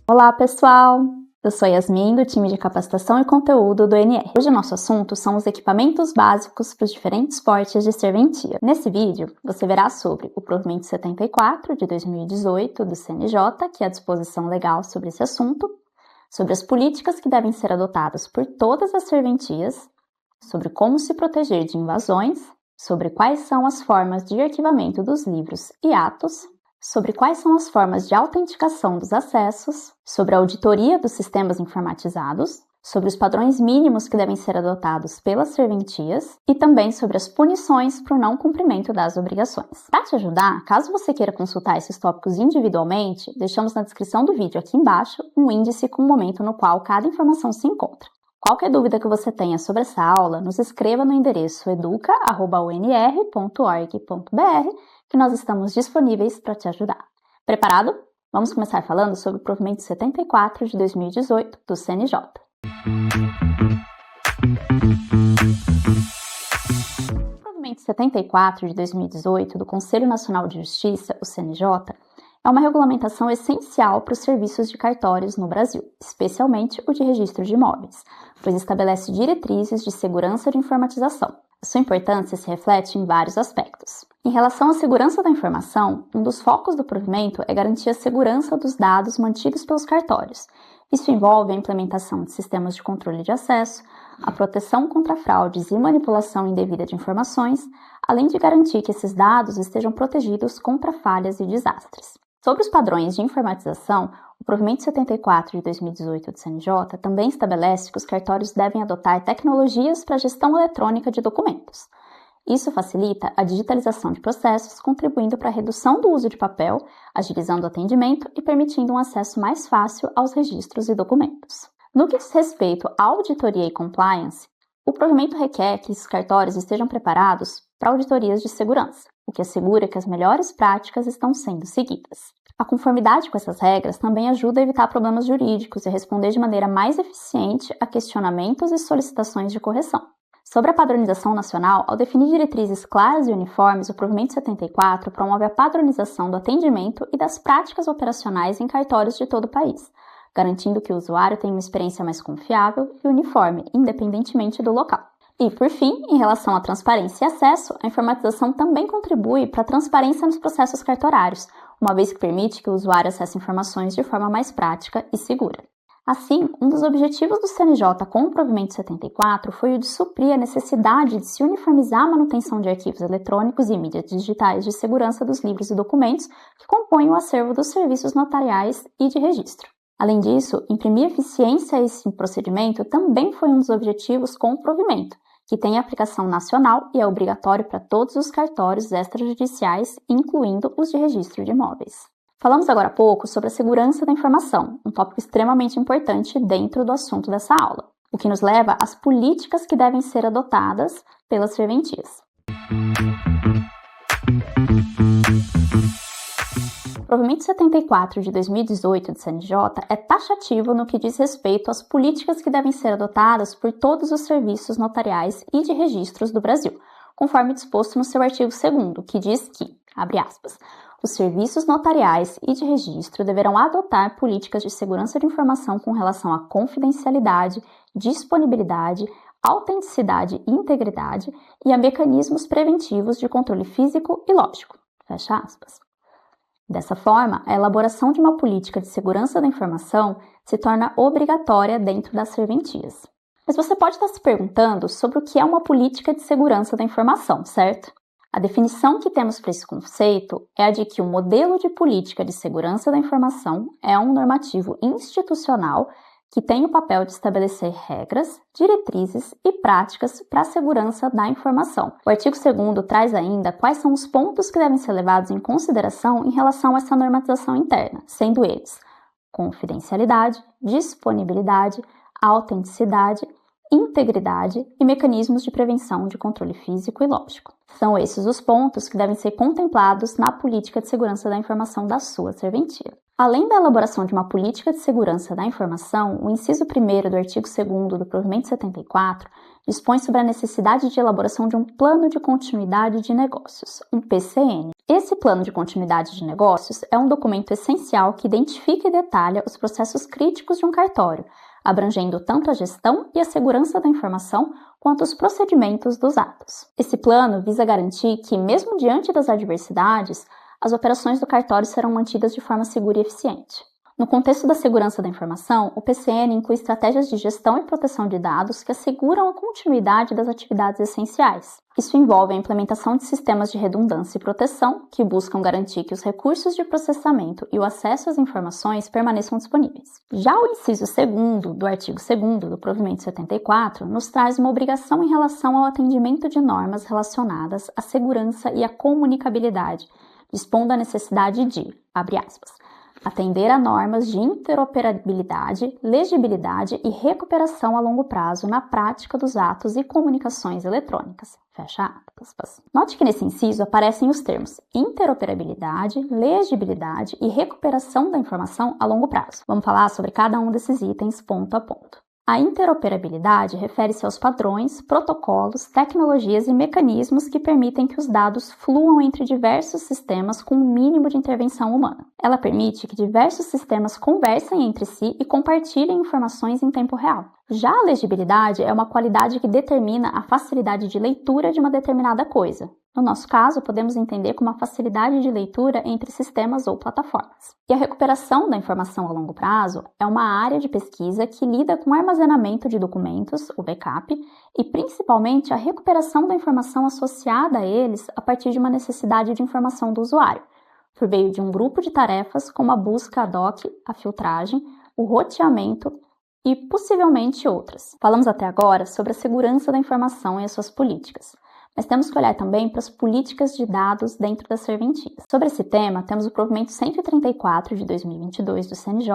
Olá, pessoal! Eu sou Yasmin, do time de capacitação e conteúdo do NR. Hoje o nosso assunto são os equipamentos básicos para os diferentes portes de serventia. Nesse vídeo, você verá sobre o Provimento 74 de 2018 do CNJ, que é a disposição legal sobre esse assunto, sobre as políticas que devem ser adotadas por todas as serventias, sobre como se proteger de invasões, sobre quais são as formas de arquivamento dos livros e atos, sobre quais são as formas de autenticação dos acessos, sobre a auditoria dos sistemas informatizados, sobre os padrões mínimos que devem ser adotados pelas serventias e também sobre as punições para o não cumprimento das obrigações. Para te ajudar, caso você queira consultar esses tópicos individualmente, deixamos na descrição do vídeo aqui embaixo um índice com o momento no qual cada informação se encontra. Qualquer dúvida que você tenha sobre essa aula, nos escreva no endereço educa@unr.org.br que nós estamos disponíveis para te ajudar. Preparado? Vamos começar falando sobre o Provimento 74 de 2018 do CNJ. O Provimento 74 de 2018 do Conselho Nacional de Justiça, o CNJ, é uma regulamentação essencial para os serviços de cartórios no Brasil, especialmente o de registro de imóveis, pois estabelece diretrizes de segurança de informatização. Sua importância se reflete em vários aspectos. Em relação à segurança da informação, um dos focos do provimento é garantir a segurança dos dados mantidos pelos cartórios. Isso envolve a implementação de sistemas de controle de acesso, a proteção contra fraudes e manipulação indevida de informações, além de garantir que esses dados estejam protegidos contra falhas e desastres. Sobre os padrões de informatização, o Provimento 74 de 2018 do CNJ também estabelece que os cartórios devem adotar tecnologias para a gestão eletrônica de documentos. Isso facilita a digitalização de processos, contribuindo para a redução do uso de papel, agilizando o atendimento e permitindo um acesso mais fácil aos registros e documentos. No que diz respeito à auditoria e compliance, o provimento requer que os cartórios estejam preparados para auditorias de segurança, o que assegura que as melhores práticas estão sendo seguidas. A conformidade com essas regras também ajuda a evitar problemas jurídicos e responder de maneira mais eficiente a questionamentos e solicitações de correção. Sobre a padronização nacional, ao definir diretrizes claras e uniformes, o Provimento 74 promove a padronização do atendimento e das práticas operacionais em cartórios de todo o país, garantindo que o usuário tenha uma experiência mais confiável e uniforme, independentemente do local. E, por fim, em relação à transparência e acesso, a informatização também contribui para a transparência nos processos cartorários, uma vez que permite que o usuário acesse informações de forma mais prática e segura. Assim, um dos objetivos do CNJ com o Provimento 74 foi o de suprir a necessidade de se uniformizar a manutenção de arquivos eletrônicos e mídias digitais de segurança dos livros e documentos que compõem o acervo dos serviços notariais e de registro. Além disso, imprimir eficiência a esse procedimento também foi um dos objetivos com o provimento, que tem aplicação nacional e é obrigatório para todos os cartórios extrajudiciais, incluindo os de registro de imóveis. Falamos agora há pouco sobre a segurança da informação, um tópico extremamente importante dentro do assunto dessa aula, o que nos leva às políticas que devem ser adotadas pelas serventias. O Provimento 74 de 2018 do CNJ é taxativo no que diz respeito às políticas que devem ser adotadas por todos os serviços notariais e de registros do Brasil, conforme disposto no seu artigo 2º, que diz que, abre aspas, os serviços notariais e de registro deverão adotar políticas de segurança de informação com relação à confidencialidade, disponibilidade, autenticidade e integridade e a mecanismos preventivos de controle físico e lógico. Fecha aspas. Dessa forma, a elaboração de uma política de segurança da informação se torna obrigatória dentro das serventias. Mas você pode estar se perguntando sobre o que é uma política de segurança da informação, certo? A definição que temos para esse conceito é a de que o modelo de política de segurança da informação é um normativo institucional que tem o papel de estabelecer regras, diretrizes e práticas para a segurança da informação. O artigo 2º traz ainda quais são os pontos que devem ser levados em consideração em relação a essa normatização interna, sendo eles confidencialidade, disponibilidade, autenticidade, integridade e mecanismos de prevenção de controle físico e lógico. São esses os pontos que devem ser contemplados na política de segurança da informação da sua serventia. Além da elaboração de uma política de segurança da informação, o inciso 1º do artigo 2º do Provimento 74 dispõe sobre a necessidade de elaboração de um plano de continuidade de negócios, um PCN. Esse plano de continuidade de negócios é um documento essencial que identifica e detalha os processos críticos de um cartório, abrangendo tanto a gestão e a segurança da informação quanto os procedimentos dos atos. Esse plano visa garantir que, mesmo diante das adversidades, as operações do cartório serão mantidas de forma segura e eficiente. No contexto da segurança da informação, o PCN inclui estratégias de gestão e proteção de dados que asseguram a continuidade das atividades essenciais. Isso envolve a implementação de sistemas de redundância e proteção, que buscam garantir que os recursos de processamento e o acesso às informações permaneçam disponíveis. Já o inciso 2º do artigo 2º do provimento 74 nos traz uma obrigação em relação ao atendimento de normas relacionadas à segurança e à comunicabilidade, dispondo a necessidade de, abre aspas, atender a normas de interoperabilidade, legibilidade e recuperação a longo prazo na prática dos atos e comunicações eletrônicas. Fecha aspas. Note que nesse inciso aparecem os termos interoperabilidade, legibilidade e recuperação da informação a longo prazo. Vamos falar sobre cada um desses itens ponto a ponto. A interoperabilidade refere-se aos padrões, protocolos, tecnologias e mecanismos que permitem que os dados fluam entre diversos sistemas com um mínimo de intervenção humana. Ela permite que diversos sistemas conversem entre si e compartilhem informações em tempo real. Já a legibilidade é uma qualidade que determina a facilidade de leitura de uma determinada coisa. No nosso caso, podemos entender como a facilidade de leitura entre sistemas ou plataformas. E a recuperação da informação a longo prazo é uma área de pesquisa que lida com o armazenamento de documentos, o backup, e principalmente a recuperação da informação associada a eles a partir de uma necessidade de informação do usuário, por meio de um grupo de tarefas como a busca ad hoc, a filtragem, o roteamento e possivelmente outras. Falamos até agora sobre a segurança da informação e as suas políticas. Mas temos que olhar também para as políticas de dados dentro das serventias. Sobre esse tema, temos o provimento 134 de 2022 do CNJ,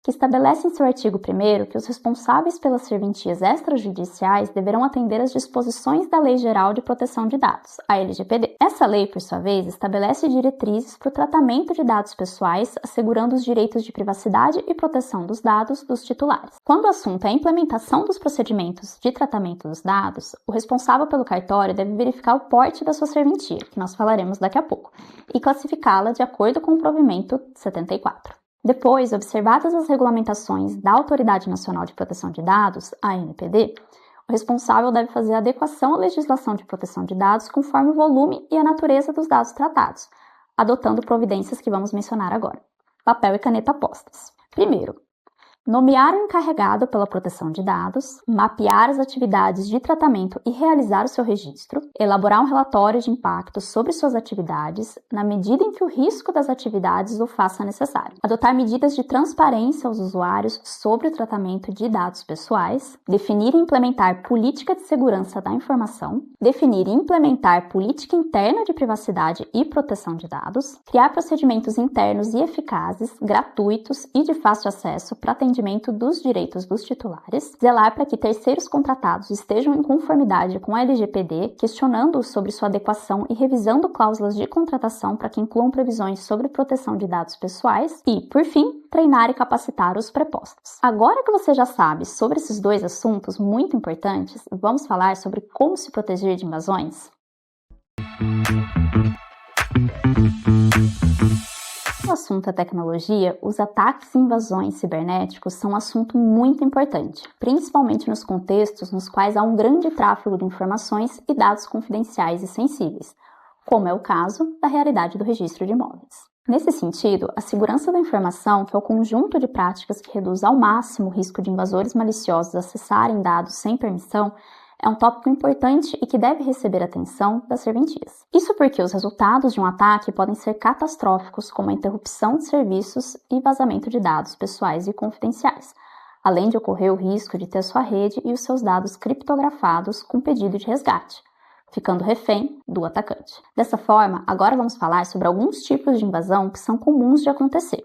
que estabelece em seu artigo 1º que os responsáveis pelas serventias extrajudiciais deverão atender às disposições da Lei Geral de Proteção de Dados, a LGPD. Essa lei, por sua vez, estabelece diretrizes para o tratamento de dados pessoais, assegurando os direitos de privacidade e proteção dos dados dos titulares. Quando o assunto é a implementação dos procedimentos de tratamento dos dados, o responsável pelo cartório deve verificar o porte da sua serventia, que nós falaremos daqui a pouco, e classificá-la de acordo com o provimento 74. Depois, observadas as regulamentações da Autoridade Nacional de Proteção de Dados, a ANPD, o responsável deve fazer a adequação à legislação de proteção de dados conforme o volume e a natureza dos dados tratados, adotando providências que vamos mencionar agora. Papel e caneta postas. Primeiro, nomear o encarregado pela proteção de dados, mapear as atividades de tratamento e realizar o seu registro, elaborar um relatório de impacto sobre suas atividades, na medida em que o risco das atividades o faça necessário, adotar medidas de transparência aos usuários sobre o tratamento de dados pessoais, definir e implementar política de segurança da informação, definir e implementar política interna de privacidade e proteção de dados, criar procedimentos internos e eficazes, gratuitos e de fácil acesso para atendimento dos direitos dos titulares, zelar para que terceiros contratados estejam em conformidade com a LGPD, questionando sobre sua adequação e revisando cláusulas de contratação para que incluam previsões sobre proteção de dados pessoais e, por fim, treinar e capacitar os prepostos. Agora que você já sabe sobre esses dois assuntos muito importantes, vamos falar sobre como se proteger de invasões? No assunto da tecnologia, os ataques e invasões cibernéticos são um assunto muito importante, principalmente nos contextos nos quais há um grande tráfego de informações e dados confidenciais e sensíveis, como é o caso da realidade do registro de imóveis. Nesse sentido, a segurança da informação, que é o conjunto de práticas que reduz ao máximo o risco de invasores maliciosos acessarem dados sem permissão, é um tópico importante e que deve receber atenção das serventias. Isso porque os resultados de um ataque podem ser catastróficos, como a interrupção de serviços e vazamento de dados pessoais e confidenciais, além de ocorrer o risco de ter sua rede e os seus dados criptografados com pedido de resgate, ficando refém do atacante. Dessa forma, agora vamos falar sobre alguns tipos de invasão que são comuns de acontecer.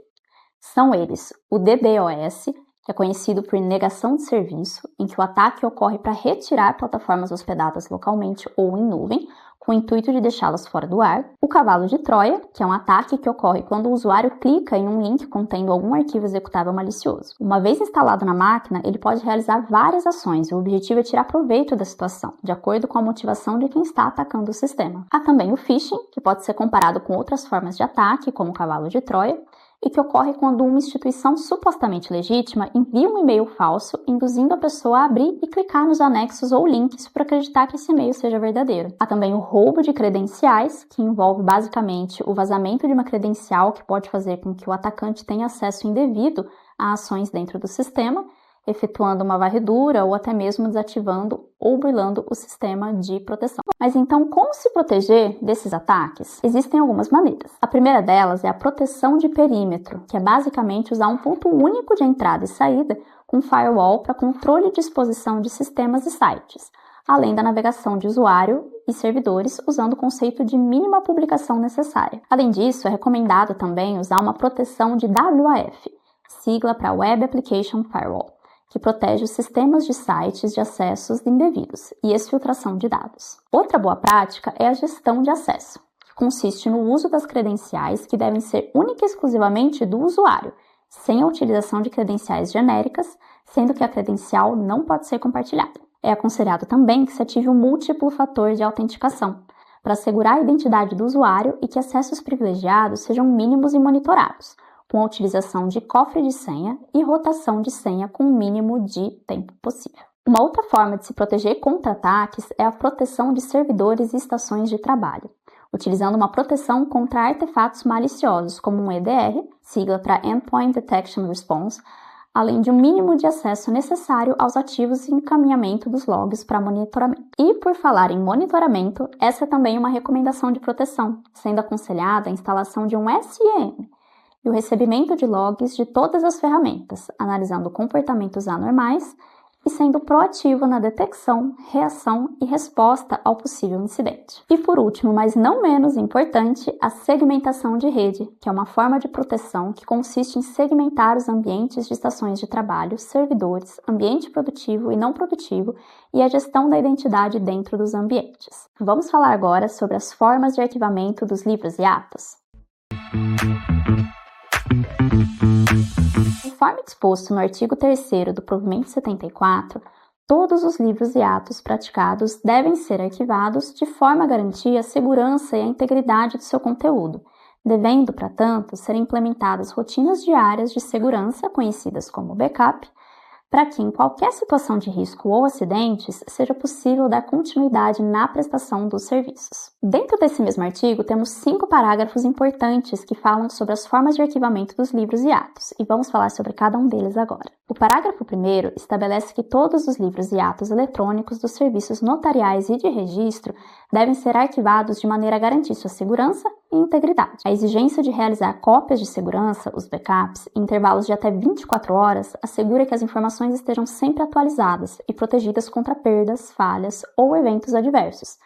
São eles o DDoS, É conhecido por negação de serviço, em que o ataque ocorre para retirar plataformas hospedadas localmente ou em nuvem, com o intuito de deixá-las fora do ar. O cavalo de Troia, que é um ataque que ocorre quando o usuário clica em um link contendo algum arquivo executável malicioso. Uma vez instalado na máquina, ele pode realizar várias ações e o objetivo é tirar proveito da situação, de acordo com a motivação de quem está atacando o sistema. Há também o phishing, que pode ser comparado com outras formas de ataque, como o cavalo de Troia, e que ocorre quando uma instituição supostamente legítima envia um e-mail falso, induzindo a pessoa a abrir e clicar nos anexos ou links para acreditar que esse e-mail seja verdadeiro. Há também o roubo de credenciais, que envolve basicamente o vazamento de uma credencial que pode fazer com que o atacante tenha acesso indevido a ações dentro do sistema, efetuando uma varredura ou até mesmo desativando ou burlando o sistema de proteção. Mas então, como se proteger desses ataques? Existem algumas maneiras. A primeira delas é a proteção de perímetro, que é basicamente usar um ponto único de entrada e saída com firewall para controle de exposição de sistemas e sites, além da navegação de usuário e servidores, usando o conceito de mínima publicação necessária. Além disso, é recomendado também usar uma proteção de WAF, sigla para Web Application Firewall, que protege os sistemas de sites de acessos indevidos e exfiltração de dados. Outra boa prática é a gestão de acesso, que consiste no uso das credenciais que devem ser única e exclusivamente do usuário, sem a utilização de credenciais genéricas, sendo que a credencial não pode ser compartilhada. É aconselhado também que se ative um múltiplo fator de autenticação, para assegurar a identidade do usuário e que acessos privilegiados sejam mínimos e monitorados, com a utilização de cofre de senha e rotação de senha com o mínimo de tempo possível. Uma outra forma de se proteger contra ataques é a proteção de servidores e estações de trabalho, utilizando uma proteção contra artefatos maliciosos, como um EDR, sigla para Endpoint Detection Response, além de um mínimo de acesso necessário aos ativos e encaminhamento dos logs para monitoramento. E por falar em monitoramento, essa é também uma recomendação de proteção, sendo aconselhada a instalação de um SIEM, e o recebimento de logs de todas as ferramentas, analisando comportamentos anormais e sendo proativo na detecção, reação e resposta ao possível incidente. E por último, mas não menos importante, a segmentação de rede, que é uma forma de proteção que consiste em segmentar os ambientes de estações de trabalho, servidores, ambiente produtivo e não produtivo e a gestão da identidade dentro dos ambientes. Vamos falar agora sobre as formas de arquivamento dos livros e atos. Conforme disposto no artigo 3º do provimento 74, todos os livros e atos praticados devem ser arquivados de forma a garantir a segurança e a integridade do seu conteúdo, devendo, para tanto, ser implementadas rotinas diárias de segurança, conhecidas como backup, para que, em qualquer situação de risco ou acidentes, seja possível dar continuidade na prestação dos serviços. Dentro desse mesmo artigo, temos 5 parágrafos importantes que falam sobre as formas de arquivamento dos livros e atos, e vamos falar sobre cada um deles agora. O parágrafo 1º estabelece que todos os livros e atos eletrônicos dos serviços notariais e de registro devem ser arquivados de maneira a garantir sua segurança e integridade. A exigência de realizar cópias de segurança, os backups, em intervalos de até 24 horas, assegura que as informações estejam sempre atualizadas e protegidas contra perdas, falhas ou eventos adversos,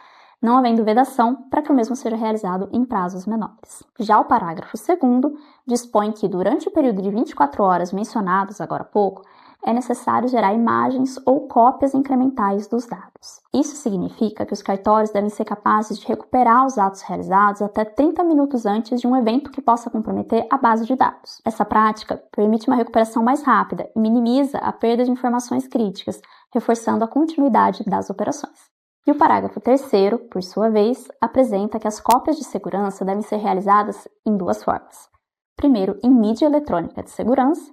não havendo vedação para que o mesmo seja realizado em prazos menores. Já o parágrafo 2º dispõe que, durante o período de 24 horas mencionados agora há pouco, é necessário gerar imagens ou cópias incrementais dos dados. Isso significa que os cartórios devem ser capazes de recuperar os atos realizados até 30 minutos antes de um evento que possa comprometer a base de dados. Essa prática permite uma recuperação mais rápida e minimiza a perda de informações críticas, reforçando a continuidade das operações. E o parágrafo 3º, por sua vez, apresenta que as cópias de segurança devem ser realizadas em 2 formas. Primeiro, em mídia eletrônica de segurança,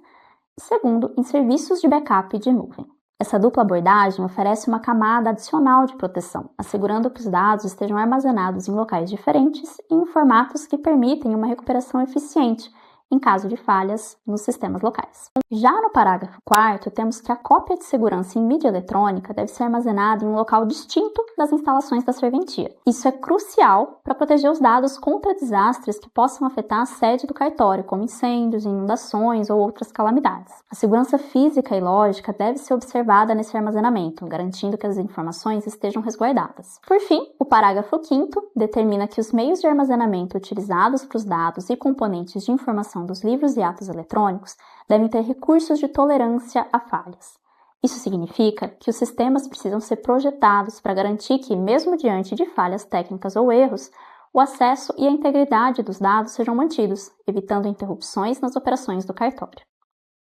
e segundo, em serviços de backup de nuvem. Essa dupla abordagem oferece uma camada adicional de proteção, assegurando que os dados estejam armazenados em locais diferentes e em formatos que permitem uma recuperação eficiente em caso de falhas nos sistemas locais. Já no parágrafo 4º, temos que a cópia de segurança em mídia eletrônica deve ser armazenada em um local distinto das instalações da serventia. Isso é crucial para proteger os dados contra desastres que possam afetar a sede do cartório, como incêndios, inundações ou outras calamidades. A segurança física e lógica deve ser observada nesse armazenamento, garantindo que as informações estejam resguardadas. Por fim, o parágrafo 5º determina que os meios de armazenamento utilizados para os dados e componentes de informação dos livros e atos eletrônicos devem ter recursos de tolerância a falhas. Isso significa que os sistemas precisam ser projetados para garantir que, mesmo diante de falhas técnicas ou erros, o acesso e a integridade dos dados sejam mantidos, evitando interrupções nas operações do cartório.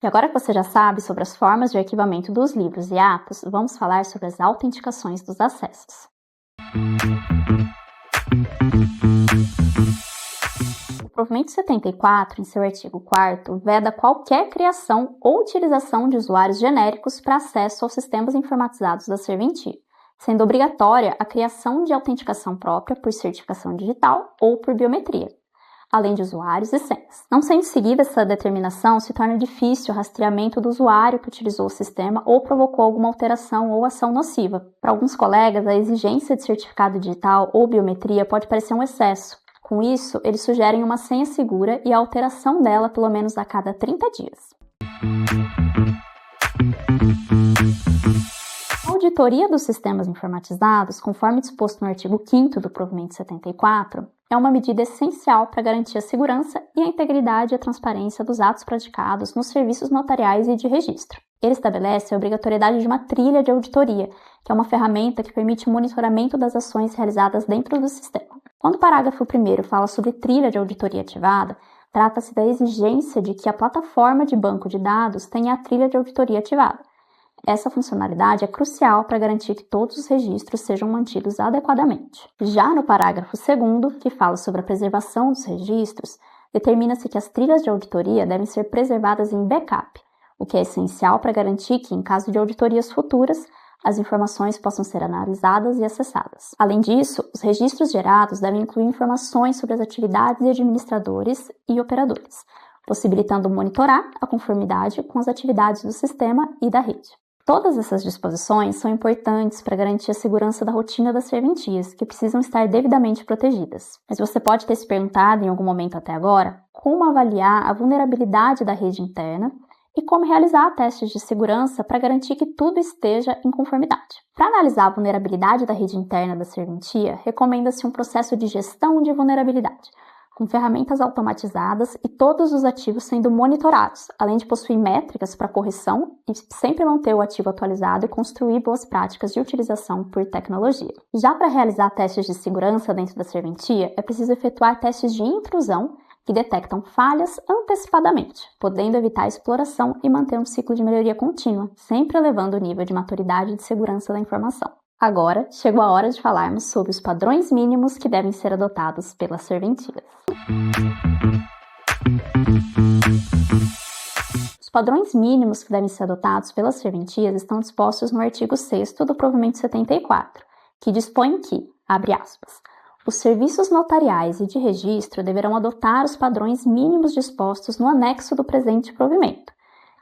E agora que você já sabe sobre as formas de arquivamento dos livros e atos, vamos falar sobre as autenticações dos acessos. O provimento 74, em seu artigo 4º, veda qualquer criação ou utilização de usuários genéricos para acesso aos sistemas informatizados da serventia, sendo obrigatória a criação de autenticação própria por certificação digital ou por biometria, além de usuários e senhas. Não sendo seguida essa determinação, se torna difícil o rastreamento do usuário que utilizou o sistema ou provocou alguma alteração ou ação nociva. Para alguns colegas, a exigência de certificado digital ou biometria pode parecer um excesso. Com isso, eles sugerem uma senha segura e a alteração dela pelo menos a cada 30 dias. A auditoria dos sistemas informatizados, conforme disposto no artigo 5º do provimento 74, é uma medida essencial para garantir a segurança e a integridade e a transparência dos atos praticados nos serviços notariais e de registro. Ele estabelece a obrigatoriedade de uma trilha de auditoria, que é uma ferramenta que permite o monitoramento das ações realizadas dentro do sistema. Quando o parágrafo 1º fala sobre trilha de auditoria ativada, trata-se da exigência de que a plataforma de banco de dados tenha a trilha de auditoria ativada. Essa funcionalidade é crucial para garantir que todos os registros sejam mantidos adequadamente. Já no parágrafo 2º, que fala sobre a preservação dos registros, determina-se que as trilhas de auditoria devem ser preservadas em backup, o que é essencial para garantir que, em caso de auditorias futuras, as informações possam ser analisadas e acessadas. Além disso, os registros gerados devem incluir informações sobre as atividades de administradores e operadores, possibilitando monitorar a conformidade com as atividades do sistema e da rede. Todas essas disposições são importantes para garantir a segurança da rotina das serventias, que precisam estar devidamente protegidas. Mas você pode ter se perguntado em algum momento até agora como avaliar a vulnerabilidade da rede interna e como realizar testes de segurança para garantir que tudo esteja em conformidade. Para analisar a vulnerabilidade da rede interna da serventia, recomenda-se um processo de gestão de vulnerabilidade, com ferramentas automatizadas e todos os ativos sendo monitorados, além de possuir métricas para correção e sempre manter o ativo atualizado e construir boas práticas de utilização por tecnologia. Já para realizar testes de segurança dentro da serventia, é preciso efetuar testes de intrusão que detectam falhas antecipadamente, podendo evitar a exploração e manter um ciclo de melhoria contínua, sempre elevando o nível de maturidade e de segurança da informação. Agora, chegou a hora de falarmos sobre os padrões mínimos que devem ser adotados pelas serventias. Os padrões mínimos que devem ser adotados pelas serventias estão dispostos no artigo 6º do provimento 74, que dispõe que, abre aspas, os serviços notariais e de registro deverão adotar os padrões mínimos dispostos no anexo do presente provimento,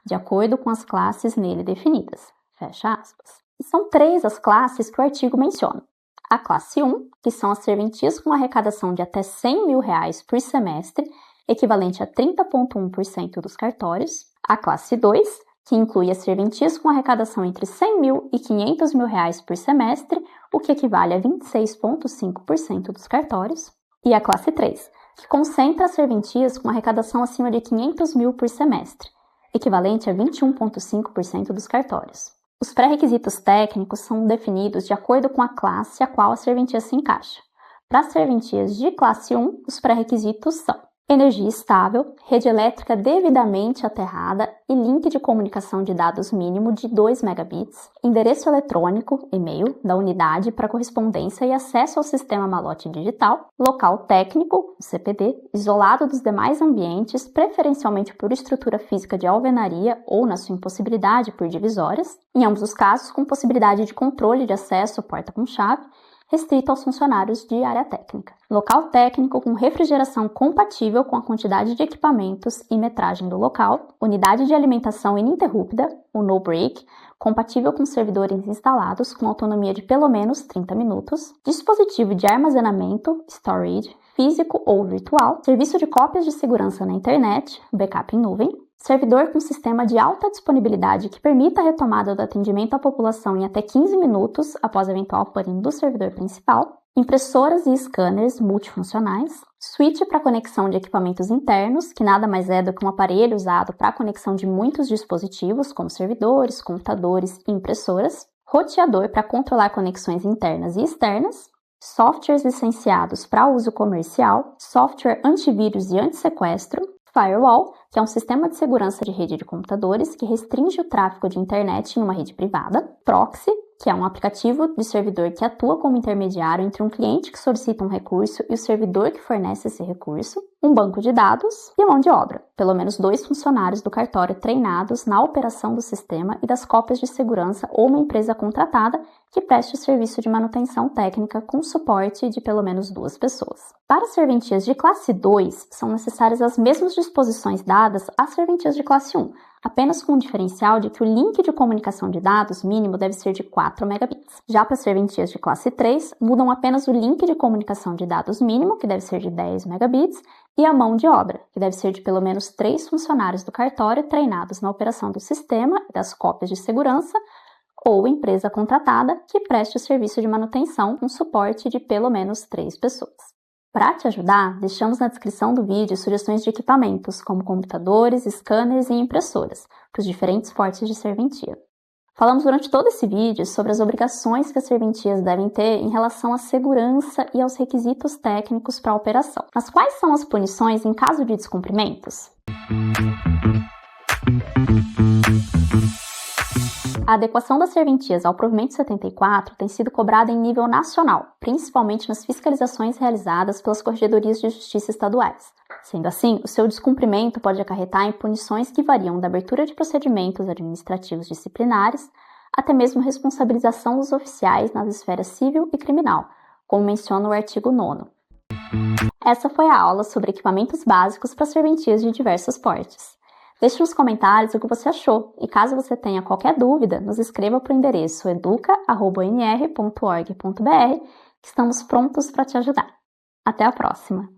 de acordo com as classes nele definidas, fecha aspas. E são 3 as classes que o artigo menciona. A classe 1, que são as serventias com arrecadação de até R$100 mil por semestre, equivalente a 30,1% dos cartórios. A classe 2, que inclui as serventias com arrecadação entre R$100 mil e R$500 mil por semestre, o que equivale a 26,5% dos cartórios. E a classe 3, que concentra as serventias com arrecadação acima de R$500 mil por semestre, equivalente a 21,5% dos cartórios. Os pré-requisitos técnicos são definidos de acordo com a classe a qual a serventia se encaixa. Para as serventias de classe 1, os pré-requisitos são energia estável, rede elétrica devidamente aterrada e link de comunicação de dados mínimo de 2 megabits, endereço eletrônico, e-mail, da unidade para correspondência e acesso ao sistema malote digital, local técnico, CPD, isolado dos demais ambientes, preferencialmente por estrutura física de alvenaria ou, na sua impossibilidade, por divisórias, em ambos os casos com possibilidade de controle de acesso porta com chave, restrito aos funcionários de área técnica. Local técnico com refrigeração compatível com a quantidade de equipamentos e metragem do local. Unidade de alimentação ininterrupta, o no break, compatível com servidores instalados com autonomia de pelo menos 30 minutos. Dispositivo de armazenamento, storage, físico ou virtual. Serviço de cópias de segurança na internet, backup em nuvem. Servidor com sistema de alta disponibilidade que permita a retomada do atendimento à população em até 15 minutos após eventual pane do servidor principal. Impressoras e scanners multifuncionais. Switch para conexão de equipamentos internos, que nada mais é do que um aparelho usado para a conexão de muitos dispositivos, como servidores, computadores e impressoras. Roteador para controlar conexões internas e externas. Softwares licenciados para uso comercial. Software antivírus e antissequestro. Firewall, que é um sistema de segurança de rede de computadores que restringe o tráfego de internet em uma rede privada. Proxy, que é um aplicativo de servidor que atua como intermediário entre um cliente que solicita um recurso e o servidor que fornece esse recurso. Um banco de dados e mão de obra. Pelo menos 2 funcionários do cartório treinados na operação do sistema e das cópias de segurança ou uma empresa contratada que preste o serviço de manutenção técnica com suporte de pelo menos 2 pessoas. Para serventias de classe 2, são necessárias as mesmas disposições dadas às serventias de classe 1, apenas com o diferencial de que o link de comunicação de dados mínimo deve ser de 4 megabits. Já para serventias de classe 3, mudam apenas o link de comunicação de dados mínimo, que deve ser de 10 megabits, e a mão de obra, que deve ser de pelo menos 3 funcionários do cartório treinados na operação do sistema e das cópias de segurança, ou empresa contratada que preste o serviço de manutenção com suporte de pelo menos 3 pessoas. Para te ajudar, deixamos na descrição do vídeo sugestões de equipamentos, como computadores, scanners e impressoras, para os diferentes portes de serventia. Falamos durante todo esse vídeo sobre as obrigações que as serventias devem ter em relação à segurança e aos requisitos técnicos para a operação. Mas quais são as punições em caso de descumprimentos? A adequação das serventias ao provimento 74 tem sido cobrada em nível nacional, principalmente nas fiscalizações realizadas pelas corregedorias de justiça estaduais. Sendo assim, o seu descumprimento pode acarretar em punições que variam da abertura de procedimentos administrativos disciplinares até mesmo responsabilização dos oficiais nas esferas civil e criminal, como menciona o artigo 9º. Essa foi a aula sobre equipamentos básicos para serventias de diversos portes. Deixe nos comentários o que você achou e caso você tenha qualquer dúvida, nos escreva para o endereço educa@nr.org.br que estamos prontos para te ajudar. Até a próxima!